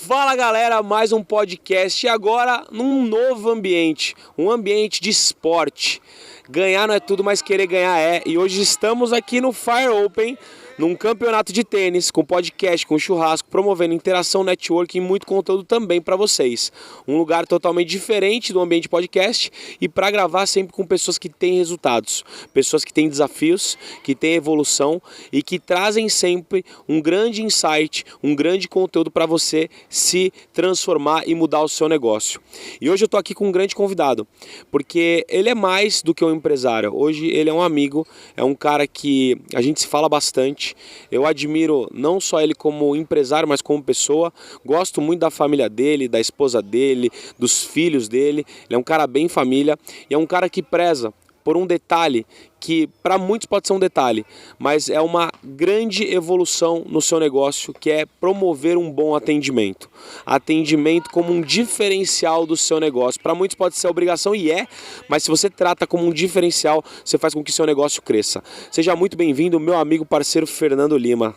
Fala galera, mais um podcast e agora num novo ambiente, um ambiente de esporte. Ganhar não é tudo, mas querer ganhar é. E hoje estamos aqui no Fire Open, num campeonato de tênis, com podcast, com churrasco, promovendo interação, networking e muito conteúdo também para vocês. Um lugar totalmente diferente do ambiente podcast e para gravar sempre com pessoas que têm resultados, pessoas que têm desafios, que têm evolução e que trazem sempre um grande insight, um grande conteúdo para você se transformar e mudar o seu negócio. E hoje eu tô aqui com um grande convidado, porque ele é mais do que um empresário. Hoje ele é um amigo, é um cara que a gente se fala bastante. Eu admiro não só ele como empresário, mas como pessoa. Gosto muito da família dele, da esposa dele, dos filhos dele. Ele é um cara bem família e é um cara que preza por um detalhe que para muitos pode ser um detalhe, mas é uma grande evolução no seu negócio, que é promover um bom atendimento. Atendimento como um diferencial do seu negócio. Para muitos pode ser obrigação e é, mas se você trata como um diferencial, você faz com que seu negócio cresça. Seja muito bem-vindo, meu amigo parceiro Fernando Lima.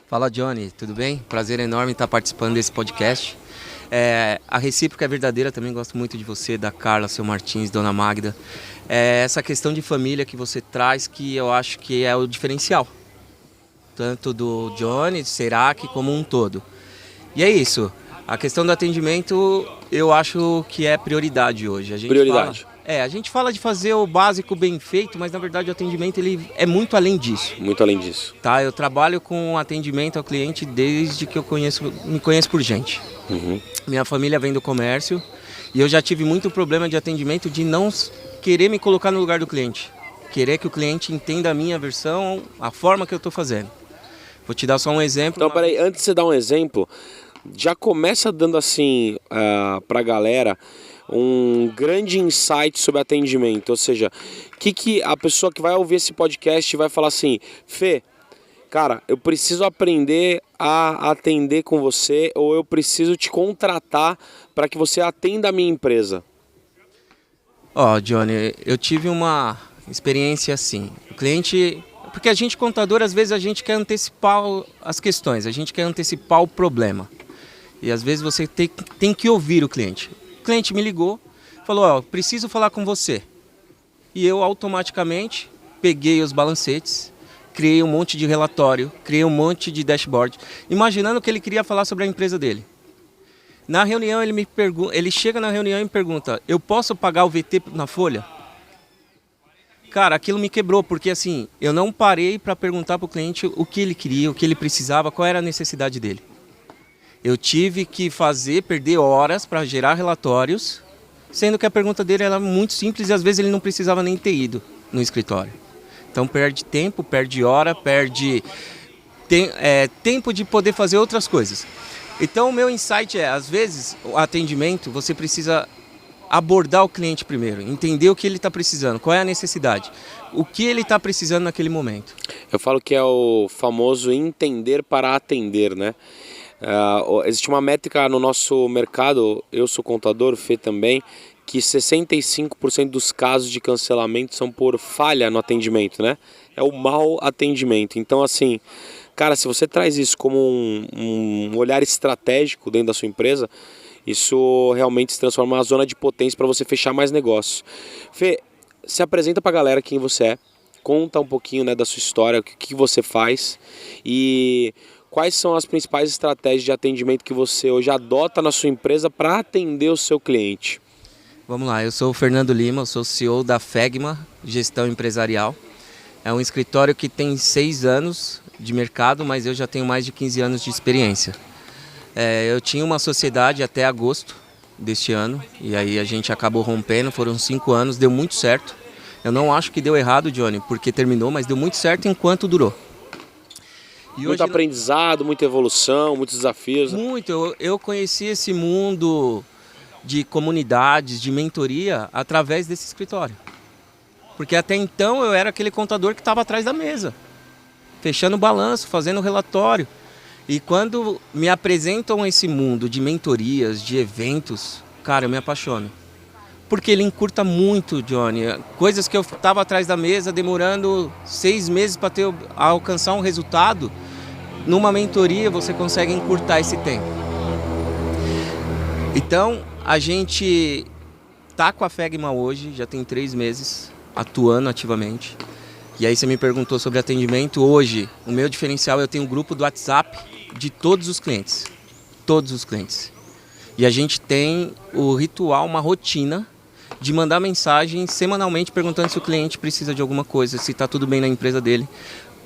Fala Johnny, tudo bem? Prazer enorme estar participando desse podcast. A recíproca é verdadeira, também gosto muito de você, da Carla, seu Martins, Dona Magda. Essa questão de família que você traz, que eu acho que é o diferencial, tanto do Johnny, Serac, como um todo. E é isso, a questão do atendimento eu acho que é prioridade hoje. A gente fala de fazer o básico bem feito, mas na verdade o atendimento ele é muito além disso. Muito além disso. Tá, eu trabalho com atendimento ao cliente desde que me conheço por gente. Minha família vem do comércio e eu já tive muito problema de atendimento de não querer me colocar no lugar do cliente. Querer que o cliente entenda a minha versão, a forma que eu estou fazendo. Vou te dar só um exemplo. Então, peraí, antes de você dar um exemplo, já começa dando assim para a galera um grande insight sobre atendimento. Ou seja, que a pessoa que vai ouvir esse podcast vai falar assim: Fê, cara, eu preciso aprender a atender com você, ou eu preciso te contratar para que você atenda a minha empresa. Johnny, eu tive uma experiência assim. O cliente... Porque a gente, contador, às vezes a gente quer antecipar as questões, a gente quer antecipar o problema. E às vezes você tem que ouvir o cliente. O cliente me ligou, falou, preciso falar com você. E eu automaticamente peguei os balancetes, criei um monte de relatório, criei um monte de dashboard, imaginando que ele queria falar sobre a empresa dele. Na reunião ele chega na reunião e me pergunta, eu posso pagar o VT na folha? Cara, aquilo me quebrou, porque assim, eu não parei para perguntar para o cliente o que ele queria, o que ele precisava, qual era a necessidade dele. Eu tive que perder horas para gerar relatórios, sendo que a pergunta dele era muito simples e às vezes ele não precisava nem ter ido no escritório. Então perde tempo, perde hora, perde tempo de poder fazer outras coisas. Então o meu insight às vezes, o atendimento, você precisa abordar o cliente primeiro, entender o que ele está precisando, qual é a necessidade, o que ele está precisando naquele momento. Eu falo que é o famoso entender para atender, né? Existe uma métrica no nosso mercado, eu sou contador, Fê também, que 65% dos casos de cancelamento são por falha no atendimento, né? É o mau atendimento. Então, assim, cara, se você traz isso como um olhar estratégico dentro da sua empresa, isso realmente se transforma numa zona de potência para você fechar mais negócios. Fê, se apresenta para a galera quem você é, conta um pouquinho, né, da sua história, o que você faz e quais são as principais estratégias de atendimento que você hoje adota na sua empresa para atender o seu cliente. Vamos lá, eu sou o Fernando Lima, eu sou CEO da FEGMA, Gestão Empresarial. É um escritório que tem 6 anos de mercado, mas eu já tenho mais de 15 anos de experiência. Eu tinha uma sociedade até agosto deste ano, e aí a gente acabou rompendo, foram 5 anos, deu muito certo. Eu não acho que deu errado, Johnny, porque terminou, mas deu muito certo enquanto durou. E muito aprendizado, muita evolução, muitos desafios. Muito, eu conheci esse mundo de comunidades, de mentoria, através desse escritório. Porque até então eu era aquele contador que estava atrás da mesa, fechando o balanço, fazendo o relatório. E quando me apresentam esse mundo de mentorias, de eventos, cara, eu me apaixono. Porque ele encurta muito, Johnny. Coisas que eu estava atrás da mesa demorando 6 meses para alcançar um resultado, numa mentoria você consegue encurtar esse tempo. Então, a gente tá com a Fegma hoje, já tem 3 meses, atuando ativamente. E aí você me perguntou sobre atendimento. Hoje, o meu diferencial, eu tenho um grupo do WhatsApp de todos os clientes. Todos os clientes. E a gente tem o ritual, uma rotina de mandar mensagem semanalmente perguntando se o cliente precisa de alguma coisa, se está tudo bem na empresa dele.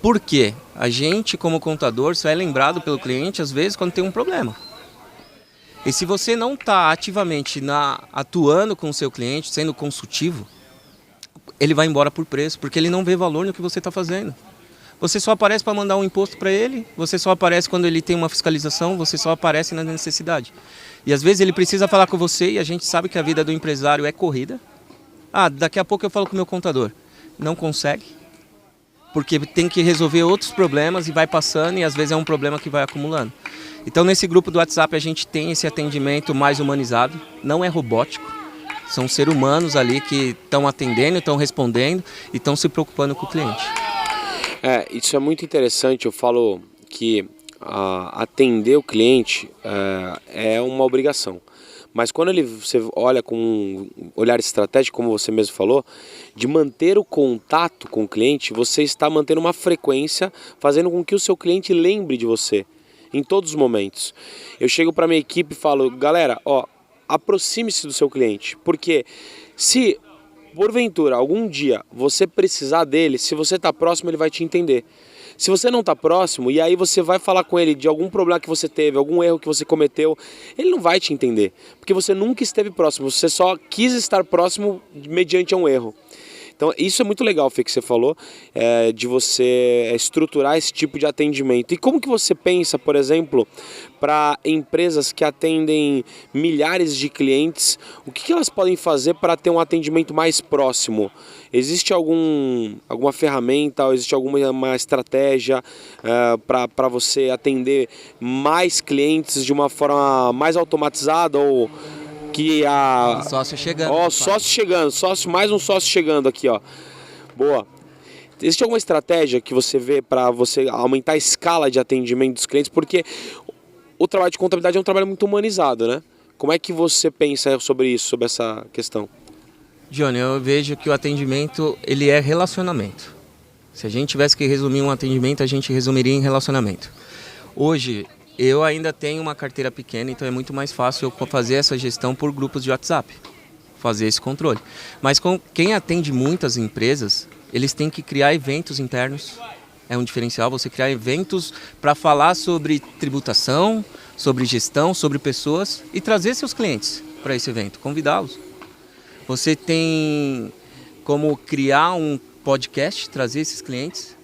Por quê? A gente, como contador, só é lembrado pelo cliente, às vezes, quando tem um problema. E se você não está ativamente atuando com o seu cliente, sendo consultivo, ele vai embora por preço, porque ele não vê valor no que você está fazendo. Você só aparece para mandar um imposto para ele, você só aparece quando ele tem uma fiscalização, você só aparece na necessidade. E às vezes ele precisa falar com você e a gente sabe que a vida do empresário é corrida. Daqui a pouco eu falo com o meu contador. Não consegue, porque tem que resolver outros problemas e vai passando e às vezes é um problema que vai acumulando. Então nesse grupo do WhatsApp a gente tem esse atendimento mais humanizado, não é robótico. São seres humanos ali que estão atendendo, estão respondendo e estão se preocupando com o cliente. Isso é muito interessante. Eu falo que atender o cliente é uma obrigação. Mas quando você olha com um olhar estratégico, como você mesmo falou, de manter o contato com o cliente, você está mantendo uma frequência, fazendo com que o seu cliente lembre de você em todos os momentos. Eu chego para minha equipe e falo, galera, aproxime-se do seu cliente, porque se porventura algum dia você precisar dele, se você está próximo, ele vai te entender. Se você não está próximo e aí você vai falar com ele de algum problema que você teve, algum erro que você cometeu, ele não vai te entender, porque você nunca esteve próximo, você só quis estar próximo mediante um erro. Então isso é muito legal, Fê, que você falou, de você estruturar esse tipo de atendimento. E como que você pensa, por exemplo, para empresas que atendem milhares de clientes, o que elas podem fazer para ter um atendimento mais próximo? Existe alguma ferramenta, ou existe alguma estratégia para você atender mais clientes de uma forma mais automatizada ou... Sócio chegando. Sócio chegando, mais um sócio chegando aqui, ó. Boa. Existe alguma estratégia que você vê para você aumentar a escala de atendimento dos clientes? Porque o trabalho de contabilidade é um trabalho muito humanizado, né? Como é que você pensa sobre isso, sobre essa questão? Johnny, eu vejo que o atendimento, ele é relacionamento. Se a gente tivesse que resumir um atendimento, a gente resumiria em relacionamento. Hoje, eu ainda tenho uma carteira pequena, então é muito mais fácil eu fazer essa gestão por grupos de WhatsApp, fazer esse controle. Mas com quem atende muitas empresas, eles têm que criar eventos internos. É um diferencial você criar eventos para falar sobre tributação, sobre gestão, sobre pessoas e trazer seus clientes para esse evento, convidá-los. Você tem como criar um podcast, trazer esses clientes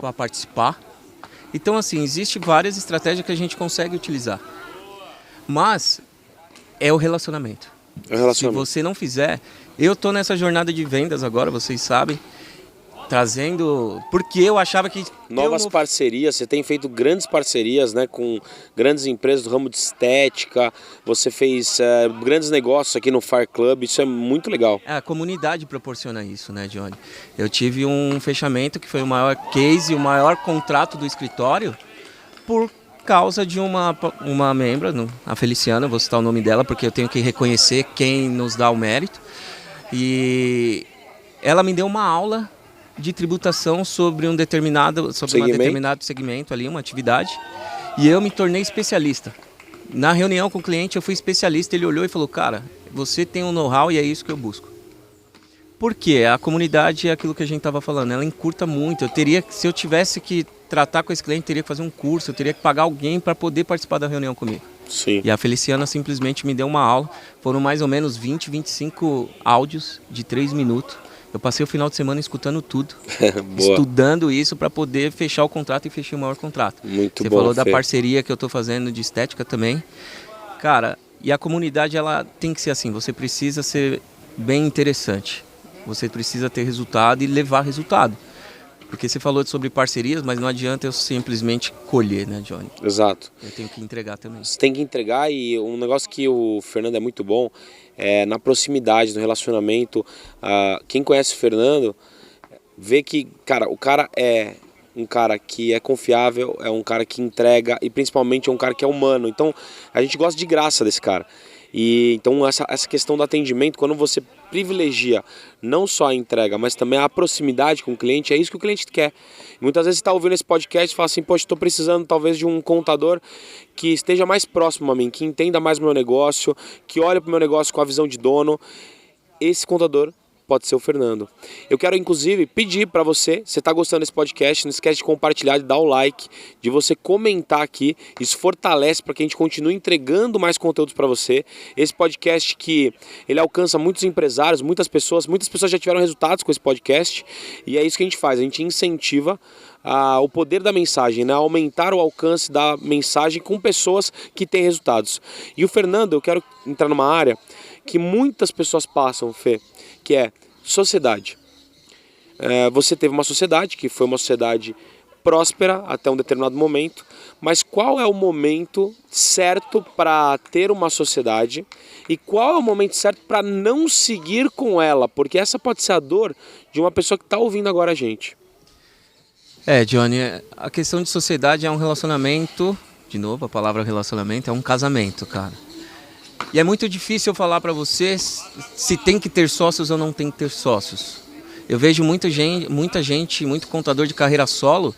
para participar. Então, assim, existem várias estratégias que a gente consegue utilizar. Mas é o relacionamento. Se você não fizer... Eu estou nessa jornada de vendas agora, vocês sabem, trazendo... Porque eu achava que... Novas parcerias, você tem feito grandes parcerias, né, com grandes empresas do ramo de estética, você fez grandes negócios aqui no Fire Club, isso é muito legal. A comunidade proporciona isso, né, Johnny? Eu tive um fechamento que foi o maior case, o maior contrato do escritório, por causa de uma membra, a Feliciana, vou citar o nome dela, porque eu tenho que reconhecer quem nos dá o mérito, e ela me deu uma aula de tributação sobre um determinado segmento ali, uma atividade, e eu me tornei especialista. Na reunião com o cliente eu fui especialista, ele olhou e falou, cara, você tem um know-how e é isso que eu busco. Por quê? A comunidade é aquilo que a gente estava falando, ela encurta muito. Se eu tivesse que tratar com esse cliente, eu teria que fazer um curso, eu teria que pagar alguém para poder participar da reunião comigo. Sim. E a Feliciana simplesmente me deu uma aula, foram mais ou menos 20, 25 áudios de 3 minutos. Eu passei o final de semana escutando tudo, estudando isso para poder fechar o contrato e fechar o maior contrato. Muito Você bom, falou Fê. da parceria que eu estou fazendo de estética também. Cara, e a comunidade ela tem que ser assim, você precisa ser bem interessante. Você precisa ter resultado e levar resultado. Porque você falou sobre parcerias, mas não adianta eu simplesmente colher, né, Johnny? Exato. Eu tenho que entregar também. Você tem que entregar, e um negócio que o Fernando é muito bom é na proximidade, no relacionamento. Quem conhece o Fernando vê que, cara, o cara é um cara que é confiável, é um cara que entrega e principalmente é um cara que é humano. Então a gente gosta de graça desse cara. E então essa questão do atendimento, quando você privilegia não só a entrega, mas também a proximidade com o cliente, é isso que o cliente quer. Muitas vezes você está ouvindo esse podcast e fala assim, poxa, estou precisando talvez de um contador que esteja mais próximo a mim, que entenda mais o meu negócio, que olhe para o meu negócio com a visão de dono. Esse contador pode ser o Fernando. Eu quero, inclusive, pedir para você, se está gostando desse podcast, não esquece de compartilhar, de dar o like, de você comentar aqui. Isso fortalece para que a gente continue entregando mais conteúdos para você. Esse podcast que ele alcança muitos empresários, muitas pessoas já tiveram resultados com esse podcast. E é isso que a gente faz, a gente incentiva o poder da mensagem, né? Aumentar o alcance da mensagem com pessoas que têm resultados. E o Fernando, eu quero entrar numa área que muitas pessoas passam, Fê, que é sociedade. Você teve uma sociedade que foi uma sociedade próspera até um determinado momento, mas qual é o momento certo para ter uma sociedade e qual é o momento certo para não seguir com ela? Porque essa pode ser a dor de uma pessoa que está ouvindo agora a gente. Johnny, a questão de sociedade é um relacionamento, de novo a palavra relacionamento, é um casamento, cara. E é muito difícil eu falar para você se tem que ter sócios ou não tem que ter sócios. Eu vejo muita gente, muito contador de carreira solo,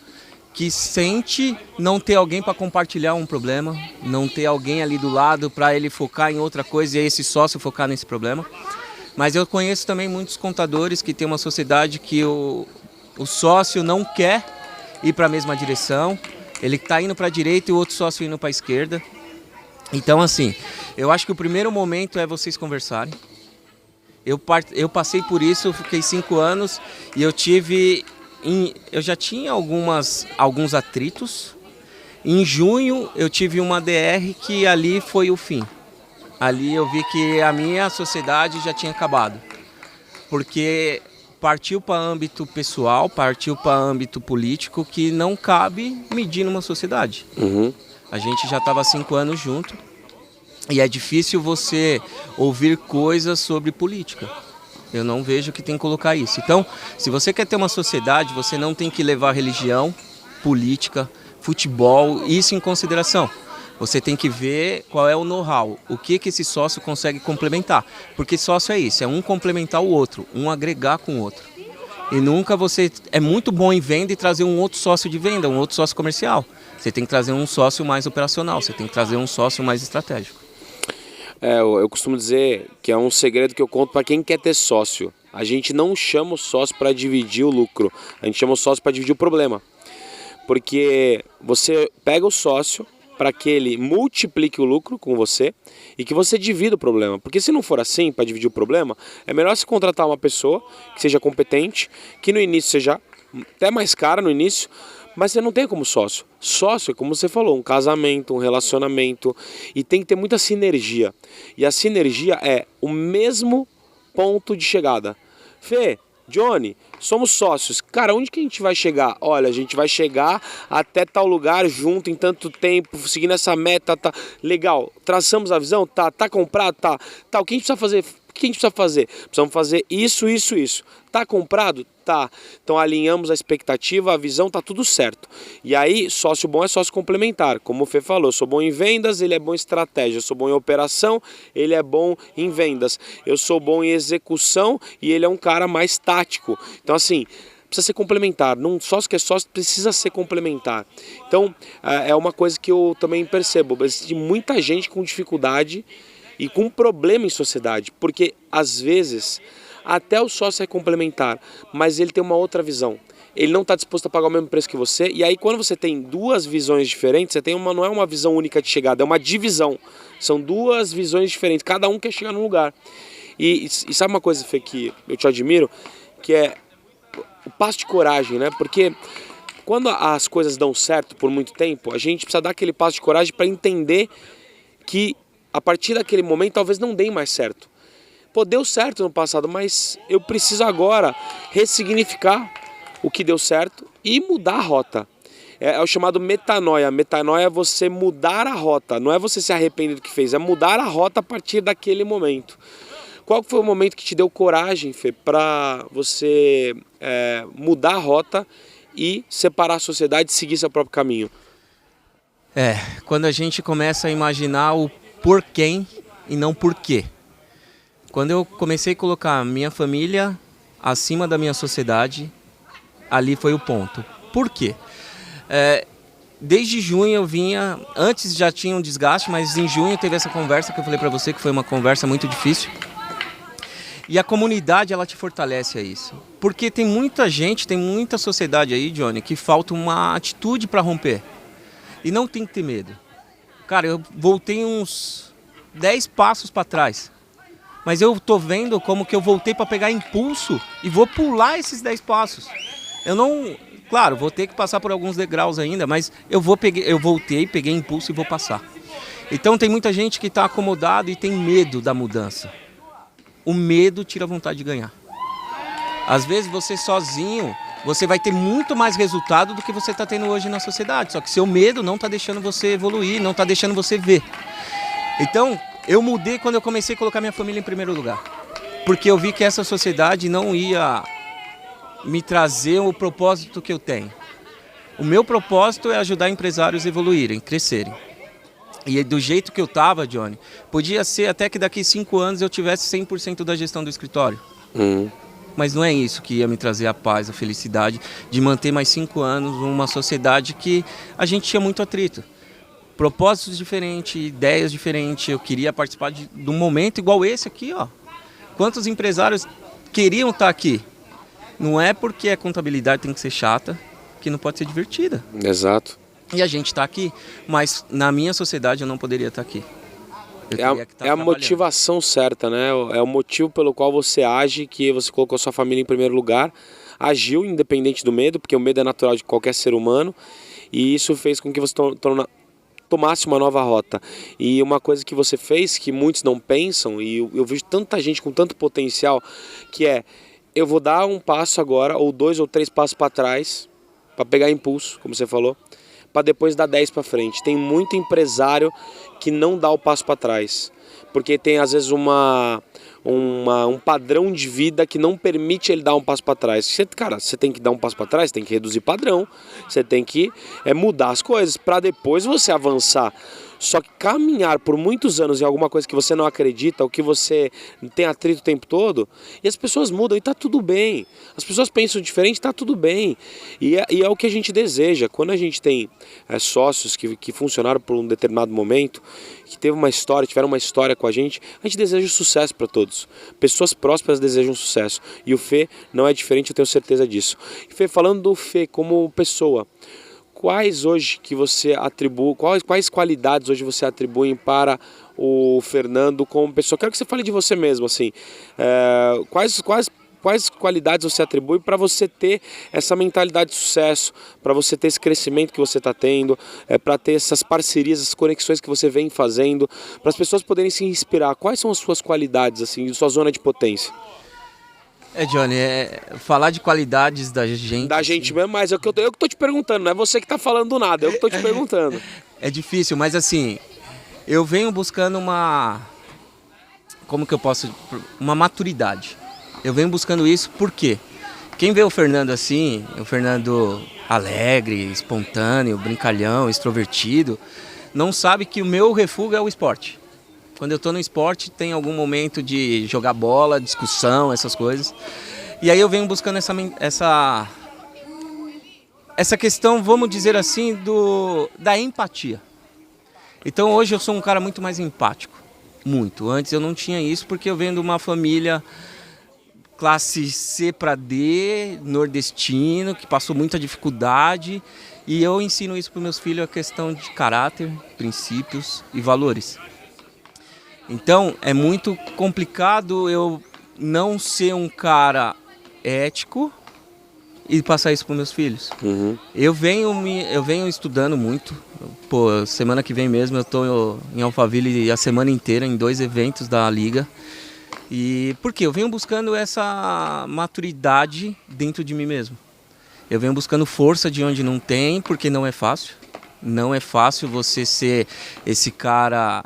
que sente não ter alguém para compartilhar um problema, não ter alguém ali do lado para ele focar em outra coisa e esse sócio focar nesse problema. Mas eu conheço também muitos contadores que têm uma sociedade que o sócio não quer ir para a mesma direção, ele está indo para a direita e o outro sócio indo para a esquerda. Então, assim, eu acho que o primeiro momento é vocês conversarem. Eu passei por isso, fiquei 5 anos e eu já tinha alguns atritos. Em junho eu tive uma DR que ali foi o fim. Ali eu vi que a minha sociedade já tinha acabado. Porque partiu para âmbito pessoal, partiu para âmbito político que não cabe medir numa sociedade. Uhum. A gente já estava 5 anos junto e é difícil você ouvir coisas sobre política. Eu não vejo que tem que colocar isso. Então, se você quer ter uma sociedade, você não tem que levar religião, política, futebol, isso em consideração. Você tem que ver qual é o know-how, o que esse sócio consegue complementar. Porque sócio é isso, é um complementar o outro, um agregar com o outro. E nunca você é muito bom em venda e trazer um outro sócio de venda, um outro sócio comercial. Você tem que trazer um sócio mais operacional, você tem que trazer um sócio mais estratégico. Eu costumo dizer que é um segredo que eu conto para quem quer ter sócio. A gente não chama o sócio para dividir o lucro, a gente chama o sócio para dividir o problema. Porque você pega o sócio para que ele multiplique o lucro com você e que você divida o problema. Porque se não for assim, para dividir o problema, é melhor você contratar uma pessoa que seja competente, que no início seja até mais cara no início, mas você não tem como sócio. Sócio é como você falou, um casamento, um relacionamento, e tem que ter muita sinergia. E a sinergia é o mesmo ponto de chegada. Fê, Johnny, somos sócios. Cara, onde que a gente vai chegar? Olha, a gente vai chegar até tal lugar junto em tanto tempo, seguindo essa meta, tá legal. Traçamos a visão? Tá comprado? Tá. O que a gente precisa fazer? O que a gente precisa fazer? Precisamos fazer isso. Tá comprado? Tá. Então alinhamos a expectativa, a visão, tá tudo certo. E aí, sócio bom é sócio complementar. Como o Fê falou, eu sou bom em vendas, ele é bom em estratégia. Eu sou bom em operação, ele é bom em vendas. Eu sou bom em execução e ele é um cara mais tático. Então assim, precisa ser complementar. Não sócio que é sócio precisa ser complementar. Então é uma coisa que eu também percebo. Existe muita gente com dificuldade e com problema em sociedade, porque às vezes até o sócio é complementar, mas ele tem uma outra visão. Ele não está disposto a pagar o mesmo preço que você, e aí quando você tem duas visões diferentes, você tem não é uma visão única de chegada, é uma divisão. São duas visões diferentes, cada um quer chegar num lugar. E sabe uma coisa, Fê, que eu te admiro, que é o passo de coragem, né? Porque quando as coisas dão certo por muito tempo, a gente precisa dar aquele passo de coragem para entender que a partir daquele momento talvez não dê mais certo. Pô, deu certo no passado, mas eu preciso agora ressignificar o que deu certo e mudar a rota. É o chamado metanoia. Metanoia é você mudar a rota, não é você se arrepender do que fez, é mudar a rota a partir daquele momento. Qual foi o momento que te deu coragem, Fê, para você mudar a rota e separar a sociedade e seguir seu próprio caminho? Quando a gente começa a imaginar o porquê e não por quê. Quando eu comecei a colocar a minha família acima da minha sociedade, ali foi o ponto. Por quê? Desde junho eu vinha, antes já tinha um desgaste, mas em junho teve essa conversa que eu falei para você, que foi uma conversa muito difícil. E a comunidade, ela te fortalece a isso. Porque tem muita gente, tem muita sociedade aí, Johnny, que falta uma atitude para romper. E não tem que ter medo. Cara, eu voltei uns 10 passos para trás. Mas eu tô vendo como que eu voltei para pegar impulso e vou pular esses 10 passos. Eu não... Claro, vou ter que passar por alguns degraus ainda, mas eu voltei, peguei impulso e vou passar. Então tem muita gente que está acomodado e tem medo da mudança. O medo tira a vontade de ganhar. Às vezes você sozinho, você vai ter muito mais resultado do que você está tendo hoje na sociedade. Só que seu medo não está deixando você evoluir, não está deixando você ver. Então, eu mudei quando eu comecei a colocar minha família em primeiro lugar. Porque eu vi que essa sociedade não ia me trazer o propósito que eu tenho. O meu propósito é ajudar empresários a evoluírem, crescerem. E do jeito que eu estava, Johnny, podia ser até que daqui 5 anos eu tivesse 100% da gestão do escritório. Mas não é isso que ia me trazer a paz, a felicidade de manter mais 5 anos numa sociedade que a gente tinha muito atrito. Propósitos diferentes, ideias diferentes. Eu queria participar de um momento igual esse aqui, ó. Quantos empresários queriam estar aqui? Não é porque a contabilidade tem que ser chata que não pode ser divertida. Exato. E a gente está aqui, mas na minha sociedade eu não poderia estar aqui. É a motivação certa, né? É o motivo pelo qual você age, que você colocou sua família em primeiro lugar, agiu independente do medo, porque o medo é natural de qualquer ser humano, e isso fez com que você tomasse uma nova rota. E uma coisa que você fez, que muitos não pensam, e eu vejo tanta gente com tanto potencial, que é, eu vou dar um passo agora, ou 2 ou 3 passos para trás, para pegar impulso, como você falou, para depois dar 10 para frente. Tem muito empresário que não dá o passo para trás, porque tem às vezes um padrão de vida que não permite ele dar um passo para trás. Você tem que dar um passo para trás, tem que reduzir padrão, você tem que mudar as coisas para depois você avançar. Só que caminhar por muitos anos em alguma coisa que você não acredita, ou que você tem atrito o tempo todo, e as pessoas mudam e tá tudo bem. As pessoas pensam diferente, tá tudo bem. E é o que a gente deseja. Quando a gente tem sócios que funcionaram por um determinado momento, que tiveram uma história com a gente deseja sucesso para todos. Pessoas prósperas desejam sucesso. E o Fê não é diferente, eu tenho certeza disso. E Fê, falando do Fê como pessoa, quais qualidades hoje você atribui para o Fernando como pessoa? Quero que você fale de você mesmo, assim. Quais qualidades você atribui para você ter essa mentalidade de sucesso, para você ter esse crescimento que você está tendo, para ter essas parcerias, essas conexões que você vem fazendo, para as pessoas poderem se inspirar? Quais são as suas qualidades, assim, sua zona de potência? Johnny, falar de qualidades da gente... Da gente mesmo, mas eu que tô te perguntando, não é você que tá falando do nada, eu que tô te perguntando. É difícil, mas assim, eu venho buscando uma maturidade. Eu venho buscando isso porque quem vê o Fernando assim, o Fernando alegre, espontâneo, brincalhão, extrovertido, não sabe que o meu refúgio é o esporte. Quando eu estou no esporte, tem algum momento de jogar bola, discussão, essas coisas. E aí eu venho buscando essa questão, vamos dizer assim, da empatia. Então hoje eu sou um cara muito mais empático. Muito. Antes eu não tinha isso porque eu venho de uma família classe C para D, nordestino, que passou muita dificuldade. E eu ensino isso para os meus filhos, a questão de caráter, princípios e valores. Então, é muito complicado eu não ser um cara ético e passar isso para meus filhos. Uhum. Eu venho estudando muito. Pô, semana que vem mesmo eu estou em Alphaville a semana inteira em 2 eventos da Liga. E por quê? Eu venho buscando essa maturidade dentro de mim mesmo. Eu venho buscando força de onde não tem, porque não é fácil. Não é fácil você ser esse cara...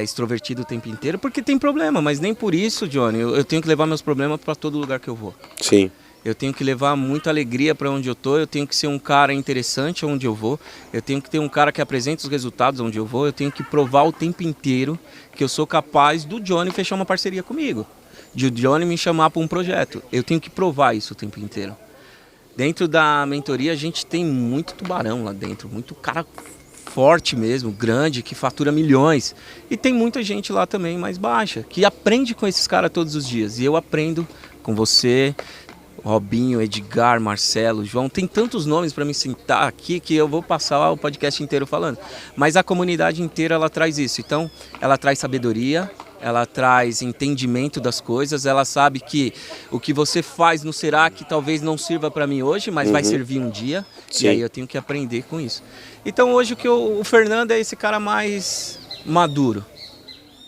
extrovertido o tempo inteiro, porque tem problema, mas nem por isso, Johnny, eu tenho que levar meus problemas para todo lugar que eu vou. Sim. Eu tenho que levar muita alegria para onde eu tô, eu tenho que ser um cara interessante onde eu vou, eu tenho que ter um cara que apresente os resultados onde eu vou, eu tenho que provar o tempo inteiro que eu sou capaz do Johnny fechar uma parceria comigo, de o Johnny me chamar para um projeto. Eu tenho que provar isso o tempo inteiro. Dentro da mentoria a gente tem muito tubarão lá dentro, muito cara forte mesmo, grande, que fatura milhões. E tem muita gente lá também mais baixa, que aprende com esses caras todos os dias. E eu aprendo com você, Robinho, Edgar, Marcelo, João, tem tantos nomes para me citar aqui que eu vou passar o podcast inteiro falando. Mas a comunidade inteira, ela traz isso. Então, ela traz sabedoria, ela traz entendimento das coisas, ela sabe que o que você faz no Serac talvez não sirva para mim hoje, mas vai servir um dia. Sim. E aí eu tenho que aprender com isso. Então, hoje o Fernando é esse cara mais maduro.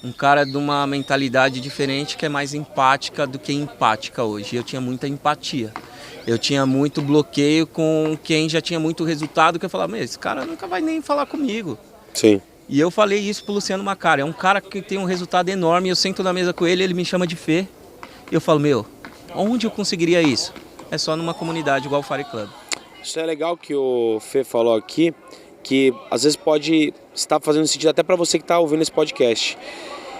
Um cara de uma mentalidade diferente que é mais empática do que empática hoje. Eu tinha muita empatia. Eu tinha muito bloqueio com quem já tinha muito resultado, que eu falava, mas esse cara nunca vai nem falar comigo. Sim. E eu falei isso pro Luciano Macari. É um cara que tem um resultado enorme, eu sento na mesa com ele, ele me chama de Fê. E eu falo, onde eu conseguiria isso? É só numa comunidade igual o Fire Club. Isso é legal que o Fê falou aqui, que às vezes pode estar fazendo sentido até para você que está ouvindo esse podcast.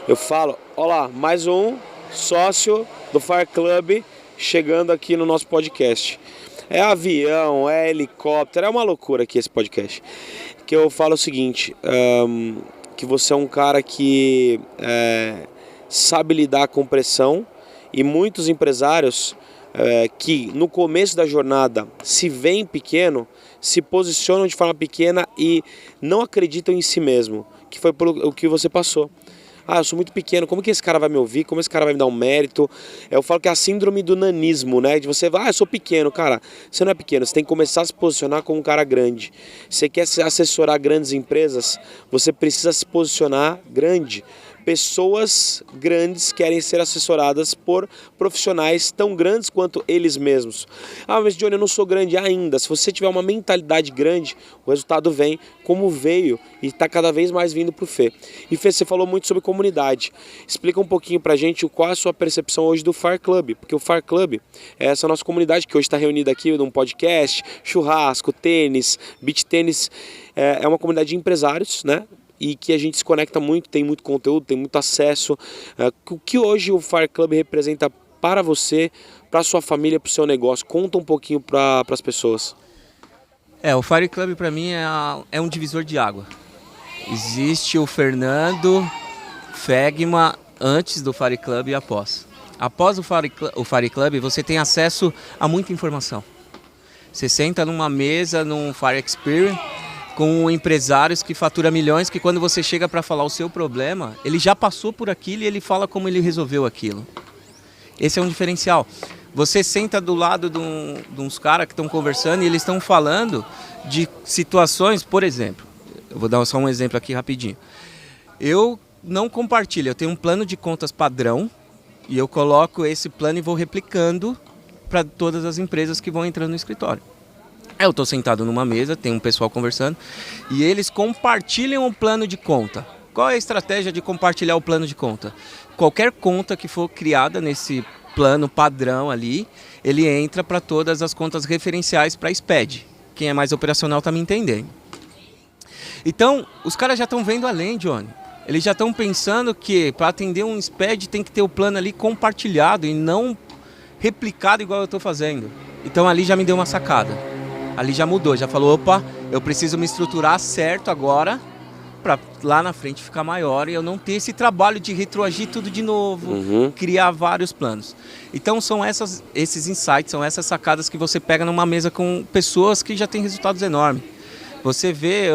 Eu falo, olá, mais um sócio do Fire Club chegando aqui no nosso podcast. É avião, é helicóptero, é uma loucura aqui esse podcast. Que eu falo o seguinte, que você é um cara que sabe lidar com pressão, e muitos empresários que no começo da jornada se veem pequeno, se posicionam de forma pequena e não acreditam em si mesmo, que foi o que você passou. Eu sou muito pequeno, como que esse cara vai me ouvir? Como esse cara vai me dar um mérito? Eu falo que é a síndrome do nanismo, né? De você, eu sou pequeno. Cara, você não é pequeno, você tem que começar a se posicionar como um cara grande. Você quer assessorar grandes empresas, você precisa se posicionar grande. Pessoas grandes querem ser assessoradas por profissionais tão grandes quanto eles mesmos. Mas Johnny, eu não sou grande ainda. Se você tiver uma mentalidade grande, o resultado vem como veio e está cada vez mais vindo para o Fê. E Fê, você falou muito sobre comunidade. Explica um pouquinho para a gente qual é a sua percepção hoje do Fire Club, porque o Fire Club é essa nossa comunidade que hoje está reunida aqui num podcast, churrasco, tênis, beach tênis, é uma comunidade de empresários, né? E que a gente se conecta muito, tem muito conteúdo, tem muito acesso. O que hoje o Fire Club representa para você, para a sua família, para o seu negócio? Conta um pouquinho para as pessoas. O Fire Club para mim é um divisor de água. Existe o Fernando Fegma antes do Fire Club e após. Após o Fire Club, você tem acesso a muita informação. Você senta numa mesa, num Fire Experience, com empresários que faturam milhões, que quando você chega para falar o seu problema, ele já passou por aquilo e ele fala como ele resolveu aquilo. Esse é um diferencial. Você senta do lado de uns caras que estão conversando e eles estão falando de situações, por exemplo, eu vou dar só um exemplo aqui rapidinho. Eu não compartilho, eu tenho um plano de contas padrão e eu coloco esse plano e vou replicando para todas as empresas que vão entrando no escritório. Eu estou sentado numa mesa, tem um pessoal conversando e eles compartilham o plano de conta. Qual é a estratégia de compartilhar o plano de conta? Qualquer conta que for criada nesse plano padrão ali, ele entra para todas as contas referenciais para a SPED. Quem é mais operacional está me entendendo. Então, os caras já estão vendo além, Johnny. Eles já estão pensando que para atender um SPED tem que ter o plano ali compartilhado e não replicado igual eu estou fazendo. Então ali já me deu uma sacada. Ali já mudou, já falou, opa, eu preciso me estruturar certo agora para lá na frente ficar maior e eu não ter esse trabalho de retroagir tudo de novo, criar vários planos. Então são esses insights, são essas sacadas que você pega numa mesa com pessoas que já têm resultados enormes. Você vê,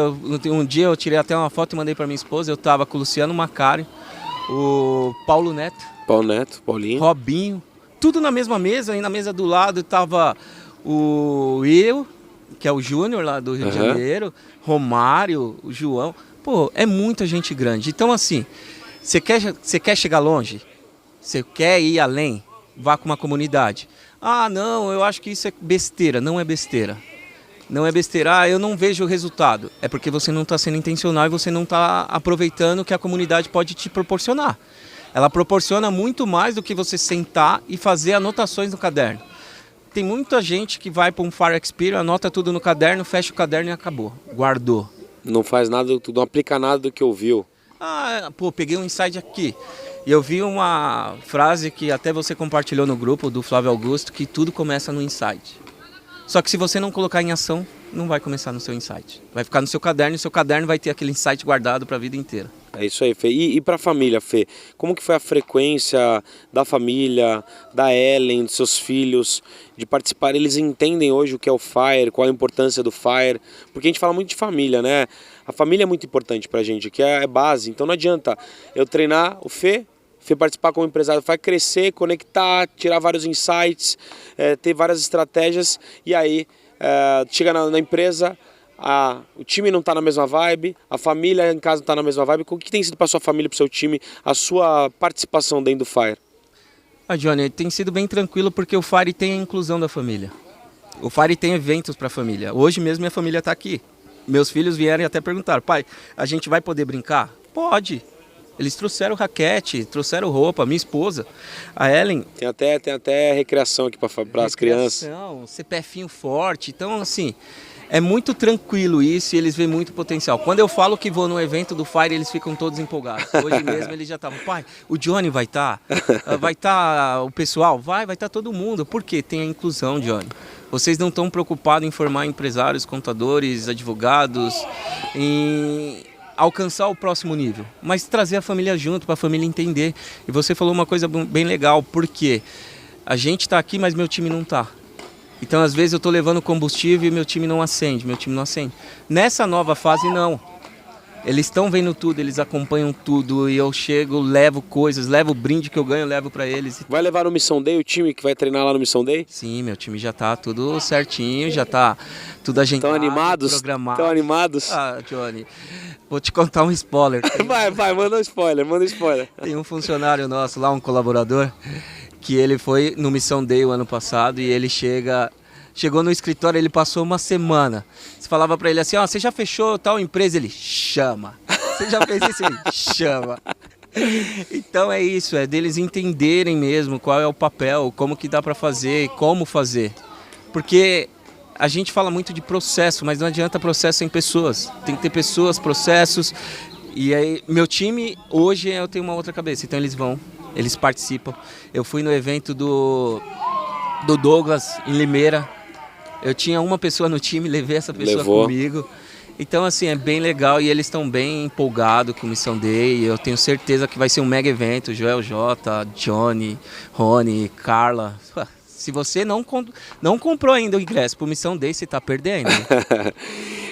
um dia eu tirei até uma foto e mandei para minha esposa, eu estava com o Luciano Macari, o Paulo Neto, Paulinho, Robinho, tudo na mesma mesa, e na mesa do lado estava eu, que é o Júnior lá do Rio de Janeiro, Romário, o João. Pô, é muita gente grande. Então, assim, você quer chegar longe? Você quer ir além? Vá com uma comunidade. Não, eu acho que isso é besteira. Não é besteira. Não é besteira, eu não vejo o resultado. É porque você não está sendo intencional e você não está aproveitando o que a comunidade pode te proporcionar. Ela proporciona muito mais do que você sentar e fazer anotações no caderno. tem muita gente que vai para um Fire Experience, anota tudo no caderno, fecha o caderno e acabou. Guardou. Não faz nada, não aplica nada do que ouviu. Peguei um insight aqui. E eu vi uma frase que até você compartilhou no grupo do Flávio Augusto, que tudo começa no insight. Só que se você não colocar em ação, não vai começar no seu insight. Vai ficar no seu caderno e seu caderno vai ter aquele insight guardado para a vida inteira. É isso aí, Fê. E para a família, Fê? Como que foi a frequência da família, da Ellen, dos seus filhos, de participar? Eles entendem hoje o que é o Fire, qual a importância do Fire? Porque a gente fala muito de família, né? A família é muito importante pra gente, que é base. Então não adianta eu treinar o Fê participar como empresário, vai crescer, conectar, tirar vários insights, ter várias estratégias e aí chega na empresa, o time não está na mesma vibe, a família em casa não está na mesma vibe. O que tem sido para sua família, para o seu time, a sua participação dentro do Fire? Johnny, tem sido bem tranquilo porque o Fire tem a inclusão da família. O Fire tem eventos para a família. Hoje mesmo minha família está aqui. Meus filhos vieram e até perguntaram: pai, a gente vai poder brincar? Pode. Eles trouxeram raquete, trouxeram roupa, minha esposa, a Ellen. Tem até recreação aqui para as crianças. CPFinho forte, então assim, é muito tranquilo isso e eles veem muito potencial. Quando eu falo que vou no evento do Fire, eles ficam todos empolgados. Hoje mesmo eles já estavam: pai, o Johnny vai estar, vai estar o pessoal, vai estar todo mundo. Por quê? Tem a inclusão, Johnny. Vocês não estão preocupados em formar empresários, contadores, advogados, em alcançar o próximo nível, mas trazer a família junto, para a família entender. E você falou uma coisa bem legal, porque a gente está aqui, mas meu time não está. Então, às vezes, eu estou levando combustível e meu time não acende, Nessa nova fase, não. Eles estão vendo tudo, eles acompanham tudo e eu chego, levo coisas, levo o brinde que eu ganho, levo para eles. Vai levar no Mission Day o time que vai treinar lá no Mission Day? Sim, meu time já tá tudo certinho, já tá tudo ajeitado, programado. Estão animados? Johnny, vou te contar um spoiler. Vai, manda um spoiler. Tem um funcionário nosso lá, um colaborador, que ele foi no Mission Day o ano passado e ele chegou no escritório, ele passou uma semana. Você falava pra ele assim: você já fechou tal empresa? Ele: chama. Você já fez isso? Ele: chama. Então é isso, é deles entenderem mesmo qual é o papel, como que dá pra fazer e como fazer. Porque a gente fala muito de processo, mas não adianta processo sem pessoas. Tem que ter pessoas, processos. E aí, meu time, hoje eu tenho uma outra cabeça. Então eles participam. Eu fui no evento do Douglas, em Limeira. Eu tinha uma pessoa no time, levei essa pessoa comigo. Então, assim, é bem legal e eles estão bem empolgados com o Mission Day. Eu tenho certeza que vai ser um mega evento. Joel J, Johnny, Rony, Carla. Se você não comprou ainda o ingresso para o Mission Day, você está perdendo.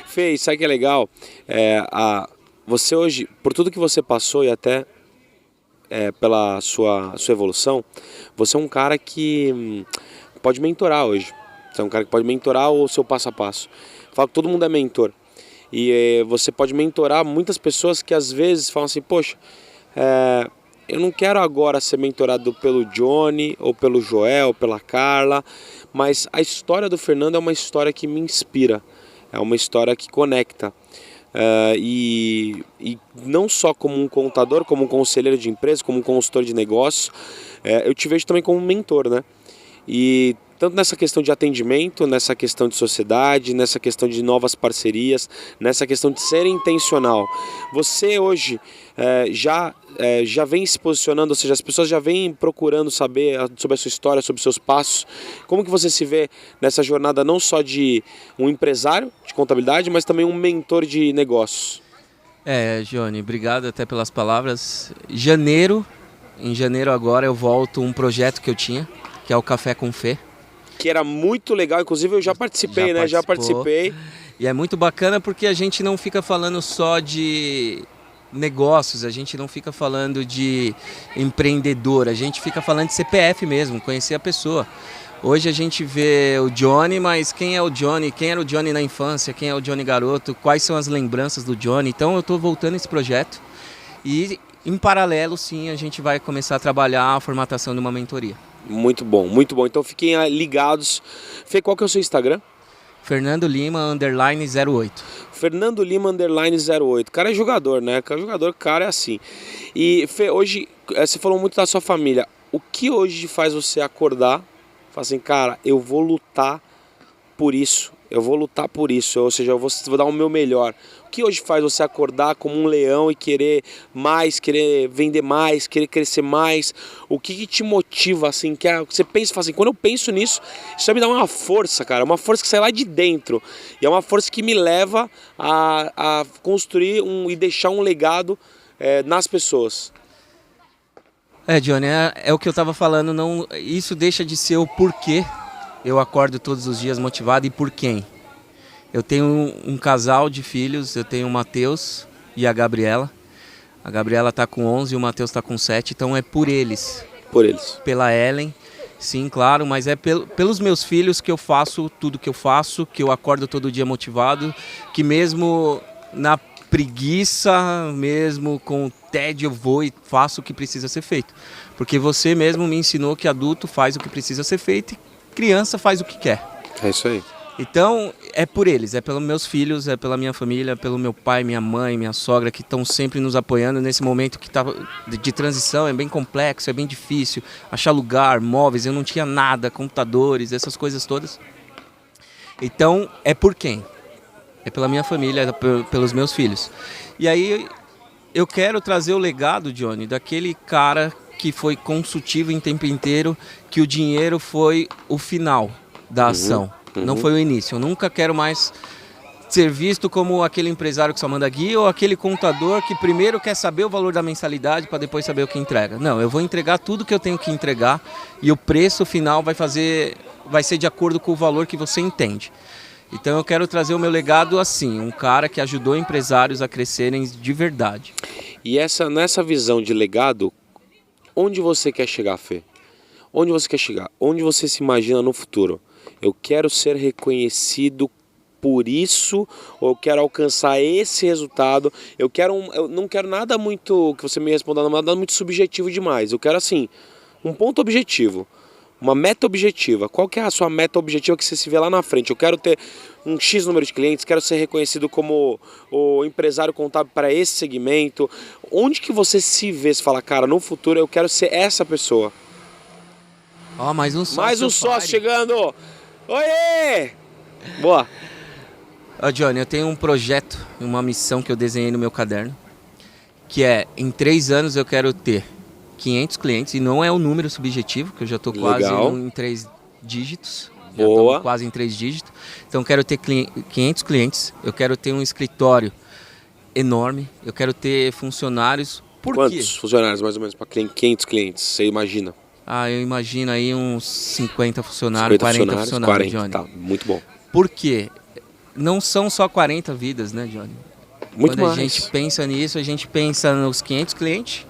Fê, sabe o que é legal? Você hoje, por tudo que você passou e até pela sua evolução, você é um cara que pode mentorar hoje. Você é um cara que pode mentorar o seu passo a passo. Falo que todo mundo é mentor. E você pode mentorar muitas pessoas que às vezes falam assim: poxa, eu não quero agora ser mentorado pelo Johnny, ou pelo Joel, ou pela Carla, mas a história do Fernando é uma história que me inspira, é uma história que conecta. E não só como um contador, como um conselheiro de empresa, como um consultor de negócio, eu te vejo também como um mentor, né? E tanto nessa questão de atendimento, nessa questão de sociedade, nessa questão de novas parcerias, nessa questão de ser intencional. Você hoje já vem se posicionando, ou seja, as pessoas já vêm procurando saber sobre a sua história, sobre os seus passos. Como que você se vê nessa jornada não só de um empresário de contabilidade, mas também um mentor de negócios? Johnny, obrigado até pelas palavras. Em janeiro agora eu volto um projeto que eu tinha, que é o Café com Fê. Que era muito legal, inclusive eu já participei, né? Já participei. E é muito bacana porque a gente não fica falando só de negócios, a gente não fica falando de empreendedor, a gente fica falando de CPF mesmo, conhecer a pessoa. Hoje a gente vê o Johnny, mas quem é o Johnny? Quem era o Johnny na infância? Quem é o Johnny garoto? Quais são as lembranças do Johnny? Então eu estou voltando esse projeto e em paralelo sim a gente vai começar a trabalhar a formatação de uma mentoria. Muito bom, muito bom. Então fiquem ligados. Fê, qual que é o seu Instagram? Fernando Lima _08. Fernando Lima _08. O cara é jogador, né? O cara é assim. E Fê, hoje você falou muito da sua família. O que hoje faz você acordar Fala assim, cara, eu vou lutar por isso. Eu vou lutar por isso, ou seja, eu vou dar o meu melhor. O que hoje faz você acordar como um leão e querer mais, querer vender mais, querer crescer mais? O que te motiva, assim, que você pensa, fala assim, quando eu penso nisso, isso me dá uma força, cara, uma força que sai lá de dentro. E é uma força que me leva a construir e deixar um legado nas pessoas. Johnny, é o que eu tava falando, não, isso deixa de ser o porquê eu acordo todos os dias motivado e por quem. Eu tenho um casal de filhos, eu tenho o Matheus e a Gabriela. A Gabriela está com 11 e o Matheus está com 7, então é por eles. Por eles. Pela Ellen, sim, claro, mas é pelos meus filhos que eu faço tudo que eu faço, que eu acordo todo dia motivado, que mesmo na preguiça, mesmo com tédio, eu vou e faço o que precisa ser feito. Porque você mesmo me ensinou que adulto faz o que precisa ser feito e criança faz o que quer. É isso aí. Então, é por eles, é pelos meus filhos, é pela minha família, pelo meu pai, minha mãe, minha sogra, que estão sempre nos apoiando nesse momento que tá de transição, é bem complexo, é bem difícil. Achar lugar, móveis, eu não tinha nada, computadores, essas coisas todas. Então, é por quem? É pela minha família, é pelos meus filhos. E aí, eu quero trazer o legado, Johnny, daquele cara que foi consultivo em tempo inteiro, que o dinheiro foi o final da ação, não foi o início. Eu nunca quero mais ser visto como aquele empresário que só manda guia ou aquele contador que primeiro quer saber o valor da mensalidade para depois saber o que entrega. Não, eu vou entregar tudo que eu tenho que entregar e o preço final vai ser de acordo com o valor que você entende. Então eu quero trazer o meu legado assim, um cara que ajudou empresários a crescerem de verdade. E nessa visão de legado, onde você quer chegar, Fê? Onde você quer chegar? Onde você se imagina no futuro? Eu quero ser reconhecido por isso, ou eu quero alcançar esse resultado. Eu não quero nada muito, que você me responda, nada muito subjetivo demais. Eu quero assim, um ponto objetivo, uma meta objetiva. Qual que é a sua meta objetiva que você se vê lá na frente? Eu quero ter um X número de clientes, quero ser reconhecido como o empresário contábil para esse segmento. Onde que você se vê, se fala, cara, no futuro eu quero ser essa pessoa? Ó, mais um sócio. Mais um sócio chegando! Oiê! Boa! Johnny, eu tenho um projeto, uma missão que eu desenhei no meu caderno, que é, em 3 anos eu quero ter 500 clientes, e não é o número subjetivo, que eu já estou quase em 3 dígitos. Boa. Quase em 3 dígitos. Então eu quero ter 500 clientes, eu quero ter um escritório enorme, eu quero ter funcionários. Por Quantos quê? funcionários mais ou menos para 500 clientes, você imagina? Eu imagino aí uns 50 funcionários, 40 funcionários, Johnny. Tá, muito bom. Por quê? Não são só 40 vidas, né, Johnny? Muito Quando mais. a gente pensa nisso, a gente pensa nos 500 clientes,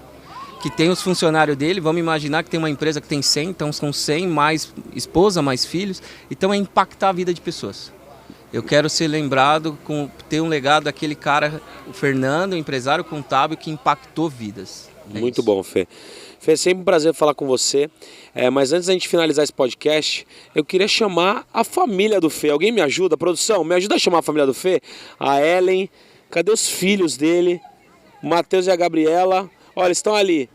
que tem os funcionários dele, vamos imaginar que tem uma empresa que tem 100, então são 100 mais esposa, mais filhos, então é impactar a vida de pessoas. Eu quero ser lembrado, ter um legado daquele cara, o Fernando, o empresário contábil que impactou vidas. Muito bom, Fê. Fê, é sempre um prazer falar com você, mas antes da gente finalizar esse podcast, eu queria chamar a família do Fê. Alguém me ajuda? Produção, me ajuda a chamar a família do Fê? A Ellen, cadê os filhos dele? O Matheus e a Gabriela. Olha, eles estão ali.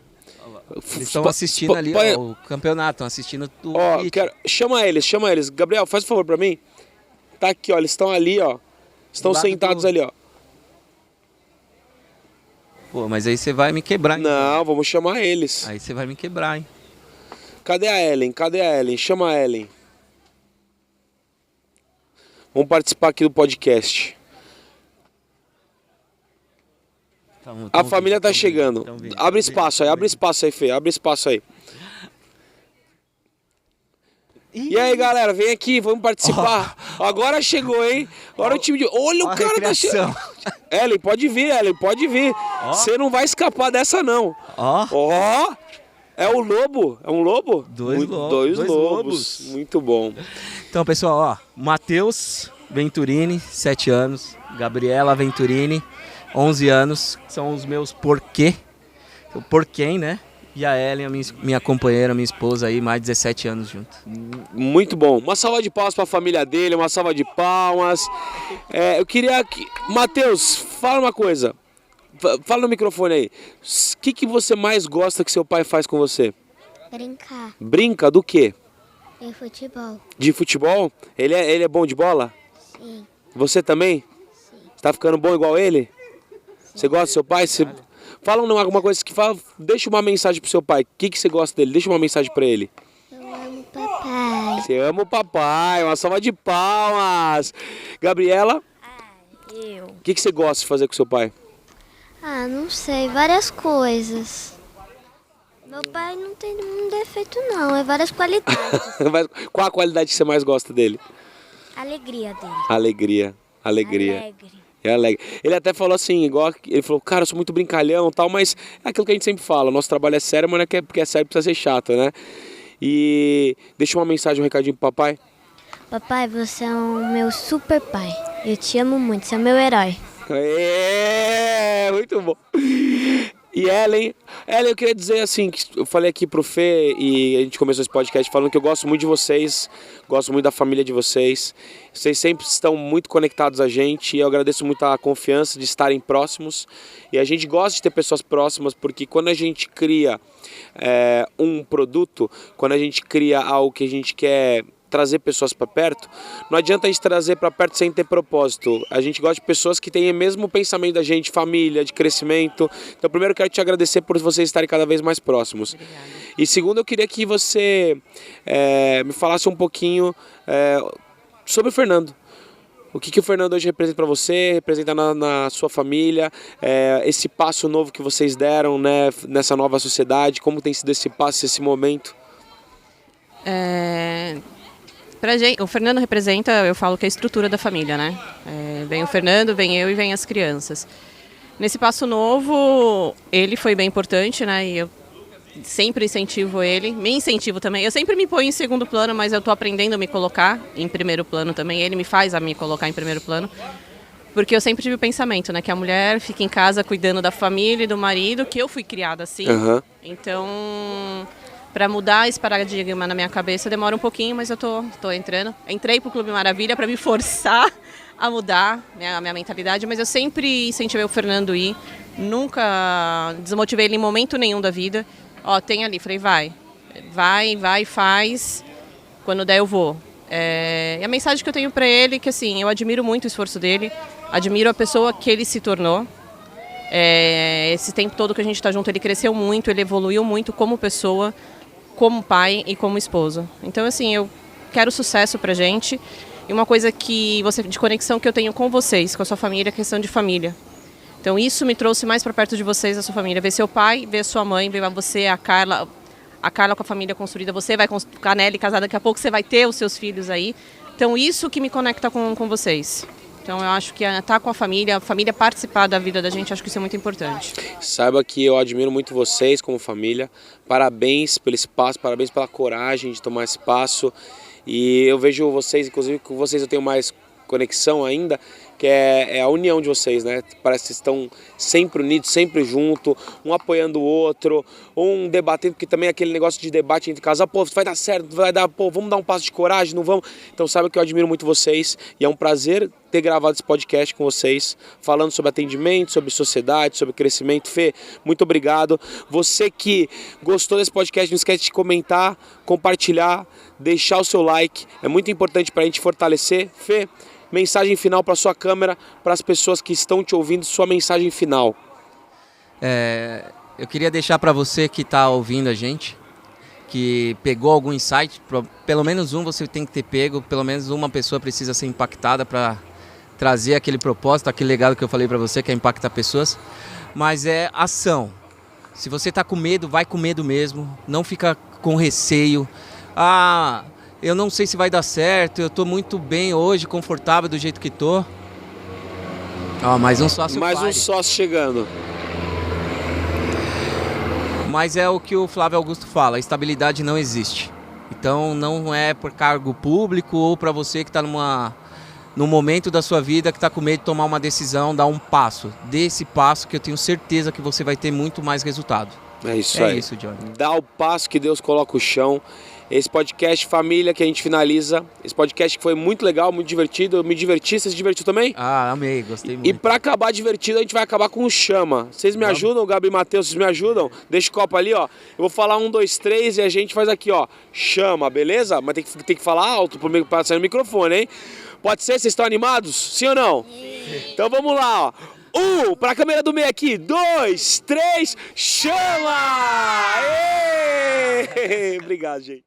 Eles estão assistindo ali o campeonato, estão assistindo tudo. Chama eles. Gabriel, faz um favor pra mim. Tá aqui, ó, eles estão ali, ó. Estão sentados ali, ó. Pô, mas aí você vai me quebrar, hein? Não, vamos chamar eles. Aí você vai me quebrar, hein? Cadê a Ellen? Chama a Ellen. Vamos participar aqui do podcast. A família tá chegando. Abre espaço aí, Fê. Abre espaço aí. E aí, galera, vem aqui, vamos participar. Agora chegou, hein? Agora o time de... Olha, o cara tá chegando. Ellen, pode vir. Você não vai escapar dessa, não. Ó. É o lobo. É um lobo? Dois lobos. Muito bom. Então, pessoal, ó. Matheus Venturini, 7 anos. Gabriela Venturini, 11 anos. São os meus porquê. O porquê, né? E a Ellen, minha companheira, minha esposa aí, mais de 17 anos junto. Muito bom. Uma salva de palmas para a família dele, uma salva de palmas. Eu queria que... Matheus, fala uma coisa. Fala no microfone aí. O que você mais gosta que seu pai faz com você? Brincar. Brinca do quê? Em futebol. De futebol? Ele é bom de bola? Sim. Você também? Sim. Tá ficando bom igual ele? Você gosta do seu pai? Fala alguma coisa que fala. Deixa uma mensagem pro seu pai. O que você gosta dele? Deixa uma mensagem pra ele. Eu amo papai. Você ama o papai. Uma salva de palmas. Gabriela, Eu. o que você gosta de fazer com seu pai? Não sei, várias coisas. Meu pai não tem nenhum defeito não, é várias qualidades. Qual a qualidade que você mais gosta dele? Alegria dele. Alegria. Alegre. É alegre. Ele até falou assim, ele falou, cara, eu sou muito brincalhão e tal, mas é aquilo que a gente sempre fala, nosso trabalho é sério, mas não é porque é sério precisa ser chato, né? E deixa uma mensagem, um recadinho pro papai. Papai, você é o meu super pai. Eu te amo muito, você é meu herói. Muito bom. E Ellen, eu queria dizer assim, que eu falei aqui pro Fê e a gente começou esse podcast falando que eu gosto muito de vocês, gosto muito da família de vocês. Vocês sempre estão muito conectados a gente e eu agradeço muito a confiança de estarem próximos. E a gente gosta de ter pessoas próximas porque quando a gente cria um produto, quando a gente cria algo que a gente quer trazer pessoas para perto, não adianta a gente trazer para perto sem ter propósito. A gente gosta de pessoas que têm o mesmo pensamento da gente, família, de crescimento. Então, primeiro, eu quero te agradecer por vocês estarem cada vez mais próximos. Obrigada. E segundo, eu queria que você me falasse um pouquinho sobre o Fernando. O que o Fernando hoje representa para você, representa na sua família, esse passo novo que vocês deram, né, nessa nova sociedade, como tem sido esse passo, esse momento? Pra gente, o Fernando representa, eu falo que é a estrutura da família, né? Vem o Fernando, vem eu e vem as crianças. Nesse passo novo, ele foi bem importante, né? E eu sempre incentivo ele, me incentivo também. Eu sempre me ponho em segundo plano, mas eu estou aprendendo a me colocar em primeiro plano também. Ele me faz a me colocar em primeiro plano. Porque eu sempre tive o pensamento, né? Que a mulher fica em casa cuidando da família e do marido, que eu fui criada assim. Uhum. Então, para mudar esse paradigma na minha cabeça demora um pouquinho, mas eu tô entrando. Entrei pro Clube Maravilha para me forçar a mudar a minha mentalidade, mas eu sempre incentivei o Fernando a ir. Nunca desmotivei ele em momento nenhum da vida. Tem ali, falei, vai, faz. Quando der eu vou. E a mensagem que eu tenho para ele é que assim, eu admiro muito o esforço dele, admiro a pessoa que ele se tornou. Esse tempo todo que a gente está junto, ele cresceu muito, ele evoluiu muito como pessoa, como pai e como esposo. Então, assim, eu quero sucesso pra gente. E uma coisa de conexão que eu tenho com vocês, com a sua família, é questão de família. Então, isso me trouxe mais para perto de vocês, da sua família. Ver seu pai, ver sua mãe, ver você, a Carla com a família construída. Você vai com a Nelly casada, daqui a pouco você vai ter os seus filhos aí. Então, isso que me conecta com vocês. Então, eu acho que estar com a família participar da vida da gente, acho que isso é muito importante. Saiba que eu admiro muito vocês como família. Parabéns pelo espaço, parabéns pela coragem de tomar espaço. E eu vejo vocês, inclusive com vocês eu tenho mais conexão ainda, que é a união de vocês, né? Parece que vocês estão sempre unidos, sempre juntos, um apoiando o outro, um debatendo, porque também é aquele negócio de debate entre casal, vai dar certo, vai dar, vamos dar um passo de coragem, não vamos? Então saiba que eu admiro muito vocês e é um prazer ter gravado esse podcast com vocês, falando sobre atendimento, sobre sociedade, sobre crescimento. Fê, muito obrigado. Você que gostou desse podcast, não esquece de comentar, compartilhar, deixar o seu like, é muito importante para a gente fortalecer. Fê, mensagem final para sua câmera, para as pessoas que estão te ouvindo, sua mensagem final. Eu queria deixar para você que está ouvindo a gente, que pegou algum insight, pelo menos um você tem que ter pego, pelo menos uma pessoa precisa ser impactada para trazer aquele propósito, aquele legado que eu falei para você, que é impactar pessoas, mas é ação. Se você está com medo, vai com medo mesmo, não fica com receio. Eu não sei se vai dar certo, eu estou muito bem hoje, confortável do jeito que estou. Mais um sócio. Mais um sócio chegando. Mas é o que o Flávio Augusto fala, a estabilidade não existe. Então não é por cargo público ou para você que está num momento da sua vida que está com medo de tomar uma decisão, dar um passo. Dê esse passo que eu tenho certeza que você vai ter muito mais resultado. É isso É aí. isso, Johnny. Dá o passo que Deus coloca o chão. Esse podcast família que a gente finaliza. Esse podcast que foi muito legal, muito divertido. Eu me diverti. Você se divertiu também? Ah, amei, gostei E muito. pra acabar divertido, a gente vai acabar com o chama. Vocês me ajudam, Gabi e Matheus? Vocês me ajudam? Deixa o copo ali, ó. Eu vou falar 1, 2, 3 e a gente faz aqui, ó. Chama, beleza? Mas tem que falar alto pra sair no microfone, hein? Pode ser? Vocês estão animados? Sim ou não? Sim. Então vamos lá, ó. Pra câmera do meio aqui. 2, 3, chama! Êêê! Obrigado, gente.